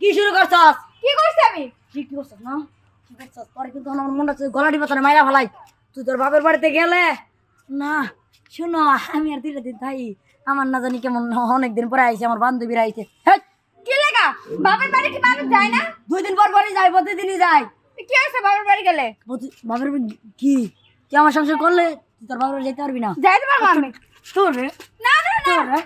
কি শুরু করছস? কি করছি আমি? কি করছস না? কি করছস? পরে কিন্তু আমার মনটা গলা টিপা তোরে মাইরা ফেলাই। তুই তোর বাপের বাড়িতে গেলে না শোনো আমি আর দিলে দিন তাই আমার না জানি কেমন অনেকদিন পরে আইছে আমার বান্ধবীরা আইছে। হ্যাঁ কি লেগা? বাপের বাড়ি কি মানুষ যায় না? 2 দিন পর পরই যাই, প্রতিদিনই যাই। কি হয়েছে বাপের বাড়ি গেলে? বাপের কি কি আমার সংসার করলে তুই তোর বাপের বাড়ি যেতে পারবি না? যাইতে পারবো আমি? তোর রে না না না তোর রে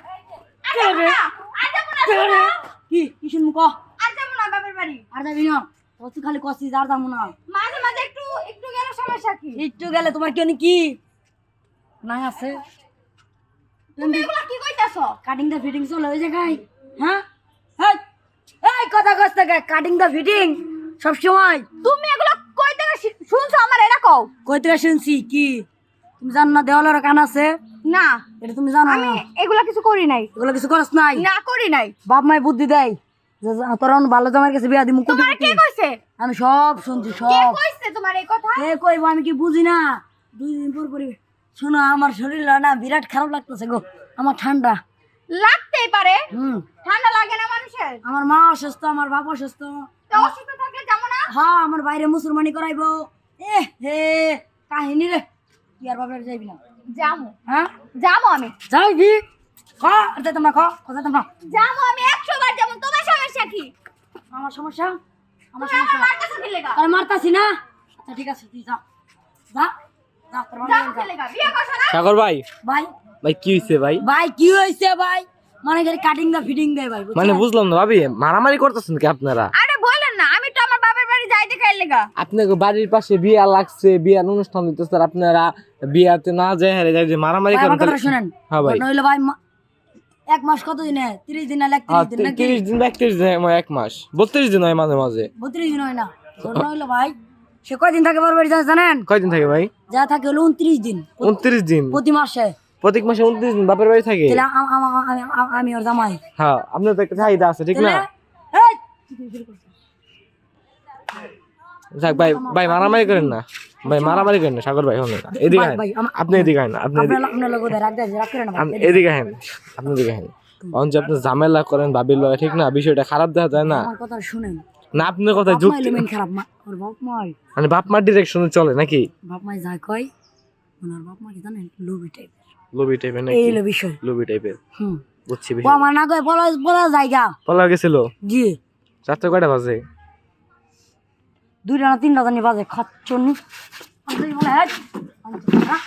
আর যাবো না, আর যাবো না, তোর রে কি কি শুনবো ক আর যাবো না বাপের বাড়ি। আর যাবি না? ও তুই খালি কষিস আর যাবো না। মাঝে মাঝে একটু একটু গেলে সমস্যা কি? একটু গেলে তোমার কেন কি না আছে তুমি এগুলা কি কইতাছো? কাটিং দা ফিটিং চলে ওই জায়গায়। হ্যাঁ এই এই কথা কস থেকে কাটিং দা ফিটিং সব সময় তুমি এগুলা কই থেকে শুনছো আমার এটা কও? কই থেকে শুনছি কি তুমি জানো না দেওয়ালের কান আছে? না এটা তুমি জানো আমি না? এগুলা কিছু করি নাই। এগুলো কিছু করস নাই? না করি নাই। বাপ মাই বুদ্ধি দেয় যে তোর ভালো জামাইয়ের কাছে বিয়া দিমু কোটি তোমার কে কোটি। কইছে? আমি সব শুনছি কে সব। কইছে তোমার এই কথা? কে কইবো আমি কি বুঝি না? 2 দিন পর পরই শোনো আমার শরীর না বিরাট খারাপ লাগতেছে গো। আমার ঠান্ডা লাগতেই পারে। হুম ঠান্ডা লাগে না মানুষের? আমার মা অসুস্থ, আমার বাপ অসুস্থ। তো অসুস্থ থাকলে যাবো না? হ্যাঁ আমার বাইরে মুসলমানি করাইবো। এ হে কাহিনী রে। তুই আর বাপের যাইবি না? যাবো হ্যাঁ যাবো আমি। যাইবি খ আর তোমরা খ কথা তোমরা। যাবো আমি 100 বার যাবো। তোমার সমস্যা কি? আমার সমস্যা আমার তুমি সমস্যা আমার মারতেছো কি লেগা? আর মারতাছি না। আচ্ছা ঠিক আছে তুই যা যা যা তোর বাবা যাবো কি লেগা? বিয়ে করছো না? সাগর ভাই, ভাই ভাই কি হইছে ভাই? ভাই কি হইছে ভাই? মানে কাটিং দা ফিটিং দেয় ভাই বুঝছেন? মানে বুঝলাম না ভাবি, মারামারি করতেছেন কি আপনারা? আরে বলেন না, আমি তো আমার বাবার বাড়ি যাইতে খাই লেগা। আপনাকে বাড়ির পাশে বিয়া লাগছে, বিয়ার অনুষ্ঠান হইতেছে, আর আপনারা বিয়াতে না যায় হারে যায় যে মারামারি ভাই, করেন আমার কথাটা তাহলে- শুনেন। হ্যাঁ ভাই, নইলে ভাই 1 মাস কত দিনে? 30 দিন না 31 দিন নাকি? 30 দিন বা 31 দিন, 1 মাস 32 দিন হয় মাঝে মাঝে। 32 দিন হয় না। নইলে ভাই সে কয়দিন থাকে বাবার বাড়ি যায় জানেন? কয়দিন থাকে ভাই? যা থাকে হলো 29 দিন 29 দিন। প্রতি মাসে। প্রত্যেক মাসে 29 দিন বাপের বাড়ি থাকে। তাহলে আমি ওর জামাই। হ্যাঁ, আপনার তো একটা চাহিদা আছে ঠিক না? তাহলে এই যাক ভাই, ভাই মারামারি করেন না ভাই, মারামারি করেন না সাগর ভাই। হন এদিকে ভাই, আহেন, ভাই, আপনি এদিকে আহেন, আপনি এদিকে আপনার লোক রাখ দেয় রাখ করে না ভাই। আপনি এদিকে আহেন, আপনি এদিকে আহেন। অন যে আপনি ঝামেলা করেন ভাবির লয় ঠিক না, বিষয়টা খারাপ দেখা যায় না। আমার কথা শুনেন। না আপনার কথা বাপ মাই যুক্তি মেন খারাপ মা ওর বাপ মাই মানে বাপ মার ডিরেকশনে চলে নাকি? বাপ মাই যা কয় ওনার বাপ মা কি জানেন লোভী টাইপ। লোভি টাইপের নাকি? এই হলো বিষয়। লোভি টাইপের, হুম বুঝছি ও বিষয়। আমার না কয় বলা বলা জায়গা পলা গেছিল জি রাত্রে কয়টা বাজে? 2টা না 3টা জানি বাজে খাচ্ছনি। আমি বলে হ্যাঁ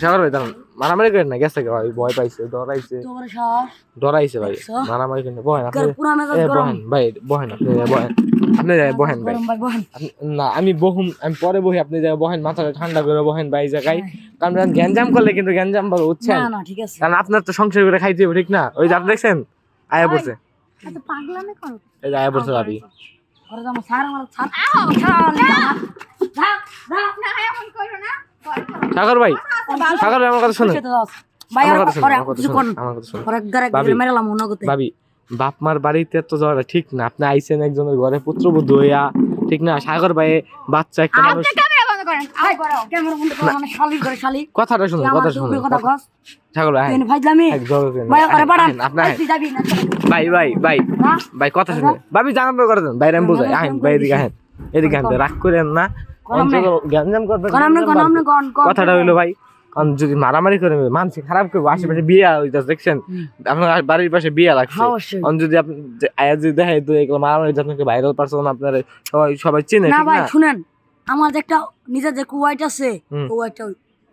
সাগর ভাই দাঁড়ান, মারামারি করেন না, গেছে ভাই, ভয় পাইছে, ডরাইছে, তোমার সাহস ডরাইছে ভাই। দেখছো? মারামারি করেন না, বহেন আপনি, পুরা মেজাজ এ, গরম। বহেন ভাই, বহেন আপনি, বহেন আপনি, বহেন ভাই। গরম ভাই বহেন। না আমি বহুম, আমি পরে বহি, আপনি যাই বহেন, মাথাটা ঠান্ডা করে বহেন ভাই জায়গায়। কারণ গ্যাঞ্জাম করলে কিন্তু গ্যাঞ্জাম বলো বুঝছেন, না না ঠিক আছে। কারণ আপনার তো সংসার করে খাইতে হবে ঠিক না? ওই যে আপনি দেখছেন আয়া পড়ছে, এত পাগলামি করো। এই যে আয়া পড়ছে ভাবি। ওরে জামা সার আমার ছাড় আও ছাড় যা যা না এমন করো না। সাগর ভাই, সাগর ভাই আমার কথা শুনেন, ভাই আমার আর কথা শুনুন, পরে আমার কথা কিছু শুনুন, কোন আমার কথা শুনুন। পরে গারে ভাবি, মেরালাম মনে করতে। ভাবি বাপ মার বাড়িতে তো যাওয়াটা ঠিক না। আপনি আইছেন একজনের ঘরে পুত্রবধূ হইয়া ঠিক না? সাগর ভাই বাচ্চা একটা মানুষ। আপনি ক্যামেরা বন্ধ করেন। আও করো। ক্যামেরা বন্ধ করে মানে শালি করে শালি কথাটা শুনুন, আমার কথা তো শুনুন। উপরে কথা কস সাগর ভাই তুই ফাইজলামি এক জোরে করেন, ভাই আরে বাড়ান আপনি আহেন। তুই যাবি না ভাই ভাই ভাই না ভাই কথা শুনুন, ভাবি জানান করে দেন, বাইরে আমি বুঝাই। আহেন ভাই এদিকে আহেন, এদিকে আহেন, রাগ করেন না, অন্তত গ্যাঞ্জাম করবেন। কোন আমনে কোন আমনে কোন কোন কথাটা হইলো ভাই, কারণ যদি মারামারি করে মানসি খারাপ করবো, আশেপাশে বিয়ে হইতাছে দেখছেন, আপনার বাড়ির পাশে বিয়ে লাগছে, অবশ্যই। কারণ যদি আপনি আয়া যদি দেখাই তো এগুলো মারামারি, আপনাকে ভাইরাল পারসন, আপনার সবাই সবাই চিনে না ঠিক ভাই না? শুনেন আমার যে একটা নিজের যে কুয়াইট আছে হুম। কুয়াইটটা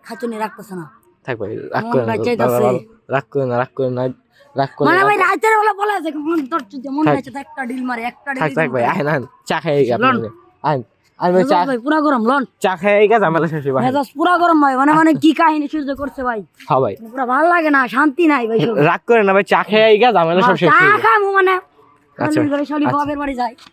খাতুনি রাখতেছে না থাক ভাই, রাগ মন করেন না, বাঁচাইতাছে। রাগ করেন না, রাগ করেন না, রাগ করেন মানে না। ভাই রাতের বেলা বলা আছে মন তোর মন থাক। চাইছে তো একটা ডিল মারে একটা থাক ডিল থাক ভাই, আহেন আহেন, চা খাই আপনি, লন। আহেন আমি ভাই চা, ভাই পুরা গরম লন চা খাই ঝামেলা শেষ হইবা। মেজাজ পুরা গরম ভাই মানে মানে কি কাহিনী সহ্য করছে ভাই হ্যাঁ ভাই, পুরা ভালো লাগে না শান্তি নাই ভাই সব রাগ করেন না ভাই, চা খাই ঝামেলা সব শেষ চা হইবা। খামু মানে আচ্ছা, শালি আচ্ছা। বাপের বাড়ি যায়